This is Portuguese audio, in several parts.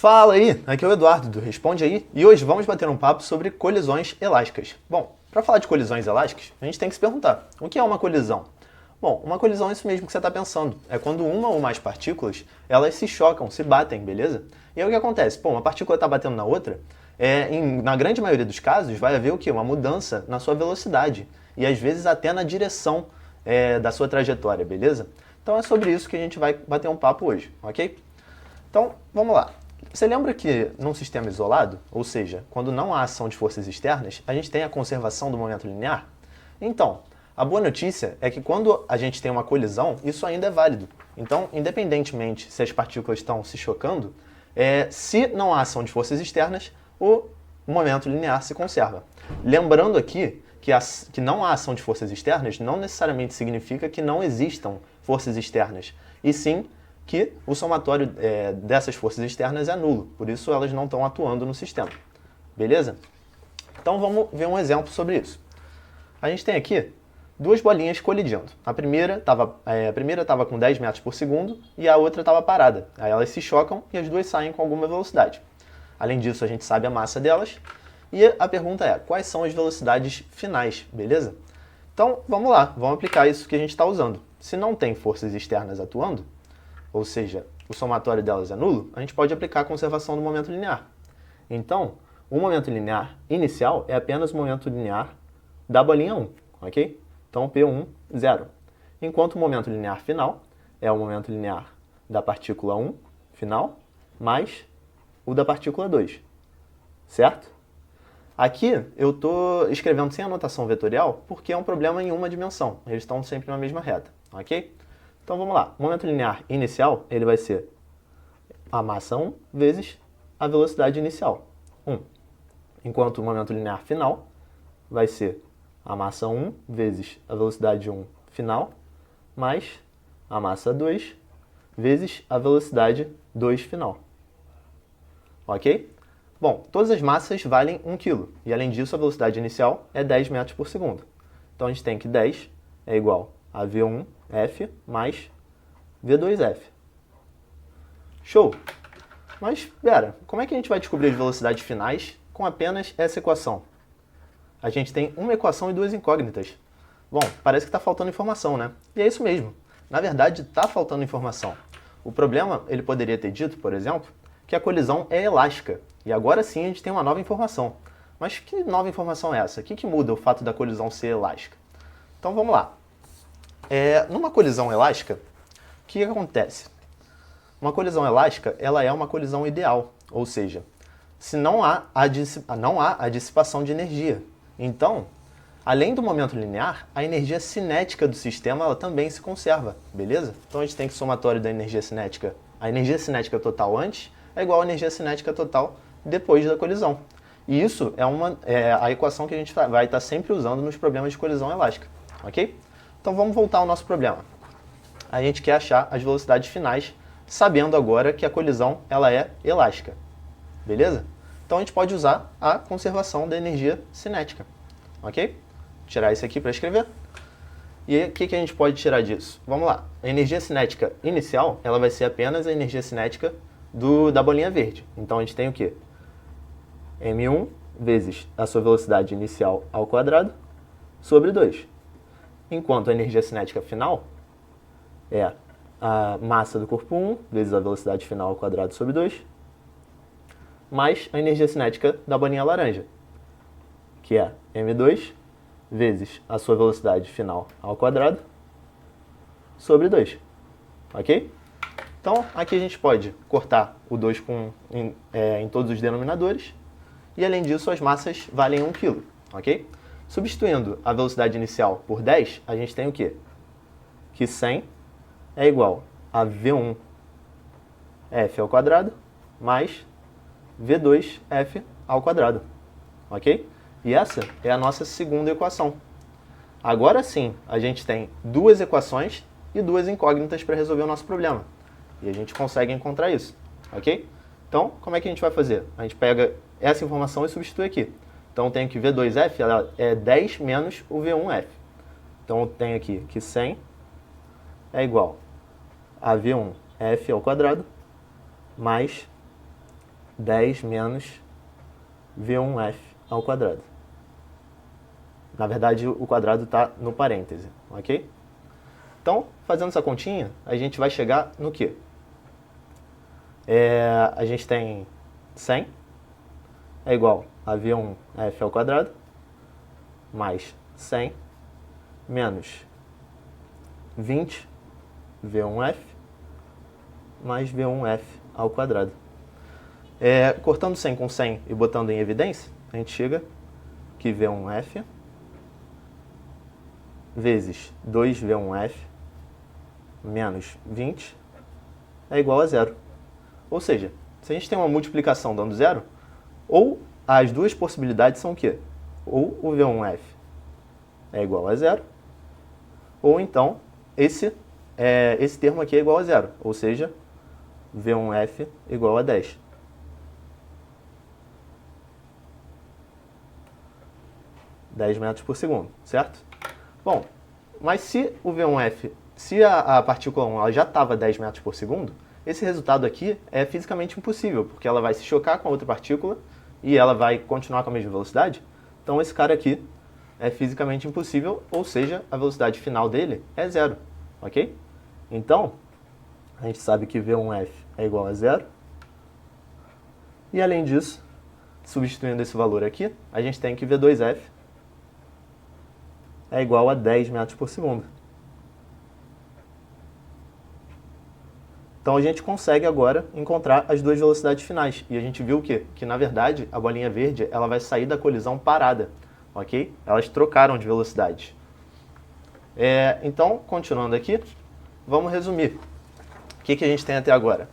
Fala aí, aqui é o Eduardo do Responde Aí e hoje vamos bater um papo sobre colisões elásticas. Bom, para falar de colisões elásticas, a gente tem que se perguntar, o que é uma colisão? Bom, uma colisão é isso mesmo que você está pensando, é quando uma ou mais partículas, elas se chocam, se batem, beleza? E aí o que acontece? Pô, uma partícula está batendo na outra, na grande maioria dos casos vai haver o quê? Uma mudança na sua velocidade e às vezes até na direção da sua trajetória, beleza? Então é sobre isso que a gente vai bater um papo hoje, ok? Então, vamos lá. Você lembra que num sistema isolado, ou seja, quando não há ação de forças externas, a gente tem a conservação do momento linear? Então, a boa notícia é que quando a gente tem uma colisão, isso ainda é válido. Então, independentemente se as partículas estão se chocando, se não há ação de forças externas, o momento linear se conserva. Lembrando aqui que não há ação de forças externas não necessariamente significa que não existam forças externas, e sim que o somatório dessas forças externas é nulo, por isso elas não estão atuando no sistema. Beleza? Então vamos ver um exemplo sobre isso. A gente tem aqui duas bolinhas colidindo. A primeira estava com 10 metros por segundo e a outra estava parada. Aí elas se chocam e as duas saem com alguma velocidade. Além disso, a gente sabe a massa delas. E a pergunta é, quais são as velocidades finais, beleza? Então, vamos lá, vamos aplicar isso que a gente está usando. Se não tem forças externas atuando, ou seja, o somatório delas é nulo, a gente pode aplicar a conservação do momento linear. Então, o momento linear inicial é apenas o momento linear da bolinha 1, ok? Então, P1, 0. Enquanto o momento linear final é o momento linear da partícula 1, final, mais o da partícula 2, certo? Aqui eu estou escrevendo sem anotação vetorial porque é um problema em uma dimensão. Eles estão sempre na mesma reta, ok? Então vamos lá. O momento linear inicial ele vai ser a massa 1 vezes a velocidade inicial, 1. Enquanto o momento linear final vai ser a massa 1 vezes a velocidade 1 final mais a massa 2 vezes a velocidade 2 final. Ok? Bom, todas as massas valem 1 kg, e além disso a velocidade inicial é 10 metros por segundo. Então a gente tem que 10 é igual a V1F mais V2F. Show! Mas, pera, como é que a gente vai descobrir as velocidades finais com apenas essa equação? A gente tem uma equação e duas incógnitas. Bom, parece que está faltando informação, né? E é isso mesmo. Na verdade, está faltando informação. O problema, ele poderia ter dito, por exemplo, que a colisão é elástica. E agora sim a gente tem uma nova informação. Mas que nova informação é essa? O que muda o fato da colisão ser elástica? Então vamos lá. Numa colisão elástica, o que acontece? Uma colisão elástica ela é uma colisão ideal, ou seja, se não há a dissipação de energia. Então, além do momento linear, a energia cinética do sistema ela também se conserva, beleza? Então a gente tem que o somatório da energia cinética, a energia cinética total antes é igual à energia cinética total depois da colisão. E isso é a equação que a gente vai estar sempre usando nos problemas de colisão elástica, ok? Então vamos voltar ao nosso problema. A gente quer achar as velocidades finais, sabendo agora que a colisão ela é elástica, beleza? Então a gente pode usar a conservação da energia cinética, ok? Vou tirar isso aqui para escrever. E o que a gente pode tirar disso? Vamos lá. A energia cinética inicial ela vai ser apenas a energia cinética da bolinha verde. Então a gente tem o quê? M1 vezes a sua velocidade inicial ao quadrado sobre 2. Enquanto a energia cinética final é a massa do corpo 1 vezes a velocidade final ao quadrado sobre 2, mais a energia cinética da bolinha laranja, que é M2 vezes a sua velocidade final ao quadrado sobre 2. Ok? Então, aqui a gente pode cortar o 2 em todos os denominadores, e além disso as massas valem 1 kg, ok? Substituindo a velocidade inicial por 10, a gente tem o quê? Que 100 é igual a V1F ao quadrado mais V2F ao quadrado, ok? E essa é a nossa segunda equação. Agora sim, a gente tem duas equações e duas incógnitas para resolver o nosso problema. E a gente consegue encontrar isso, ok? Então, como é que a gente vai fazer? A gente pega essa informação e substitui aqui. Então, eu tenho que V2F ela é 10 menos o V1F. Então, eu tenho aqui que 100 é igual a V1F ao quadrado mais 10 menos V1F ao quadrado. Na verdade, o quadrado está no parêntese, ok? Então, fazendo essa continha, a gente vai chegar no quê? A gente tem 100 é igual a V1F ao quadrado mais 100 menos 20 V1F mais V1F ao quadrado. Cortando 100 com 100 e botando em evidência, a gente chega que V1F vezes 2V1F menos 20 é igual a zero. Ou seja, se a gente tem uma multiplicação dando zero, ou as duas possibilidades são o quê? Ou o V1F é igual a zero, ou então esse termo aqui é igual a zero, ou seja, V1F igual a 10. metros por segundo, certo? Bom, mas se o V1F, se a partícula 1 ela já estava 10 metros por segundo, esse resultado aqui é fisicamente impossível, porque ela vai se chocar com a outra partícula e ela vai continuar com a mesma velocidade. Então esse cara aqui é fisicamente impossível, ou seja, a velocidade final dele é zero, ok? Então, a gente sabe que V1F é igual a zero. E além disso, substituindo esse valor aqui, a gente tem que V2F é igual a 10 metros por segundo. Então a gente consegue agora encontrar as duas velocidades finais. E a gente viu o quê? Que na verdade a bolinha verde ela vai sair da colisão parada, ok? Elas trocaram de velocidade. Então, continuando aqui, vamos resumir. O que a gente tem até agora?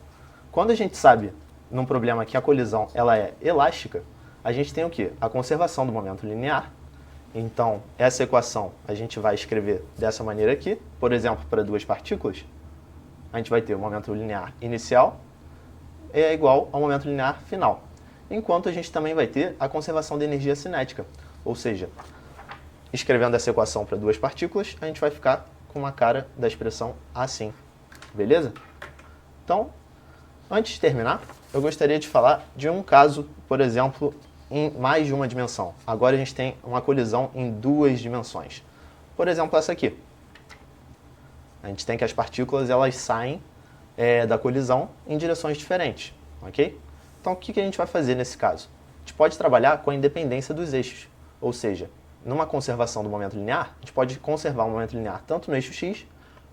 Quando a gente sabe, num problema que a colisão ela é elástica, a gente tem o quê? A conservação do momento linear. Então, essa equação a gente vai escrever dessa maneira aqui. Por exemplo, para duas partículas, a gente vai ter o momento linear inicial é igual ao momento linear final. Enquanto a gente também vai ter a conservação da energia cinética. Ou seja, escrevendo essa equação para duas partículas, a gente vai ficar com uma cara da expressão assim. Beleza? Então, antes de terminar, eu gostaria de falar de um caso, por exemplo, em mais de uma dimensão. Agora a gente tem uma colisão em duas dimensões. Por exemplo, essa aqui. A gente tem que as partículas elas saem da colisão em direções diferentes, ok? Então, o que a gente vai fazer nesse caso? A gente pode trabalhar com a independência dos eixos, ou seja, numa conservação do momento linear, a gente pode conservar o momento linear tanto no eixo x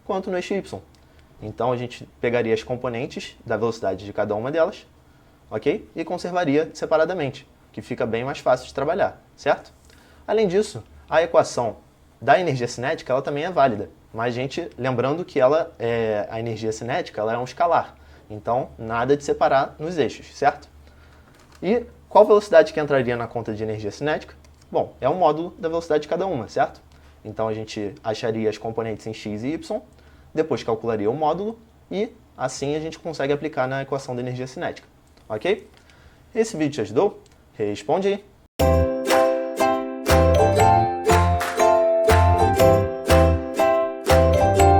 quanto no eixo y. Então, a gente pegaria as componentes da velocidade de cada uma delas, ok? E conservaria separadamente, que fica bem mais fácil de trabalhar, certo? Além disso, a equação da energia cinética ela também é válida, mas lembrando que a energia cinética ela é um escalar, então nada de separar nos eixos, certo? E qual velocidade que entraria na conta de energia cinética? Bom, é o módulo da velocidade de cada uma, certo? Então a gente acharia as componentes em x e y, depois calcularia o módulo e assim a gente consegue aplicar na equação da energia cinética, ok? Esse vídeo te ajudou? Responde aí!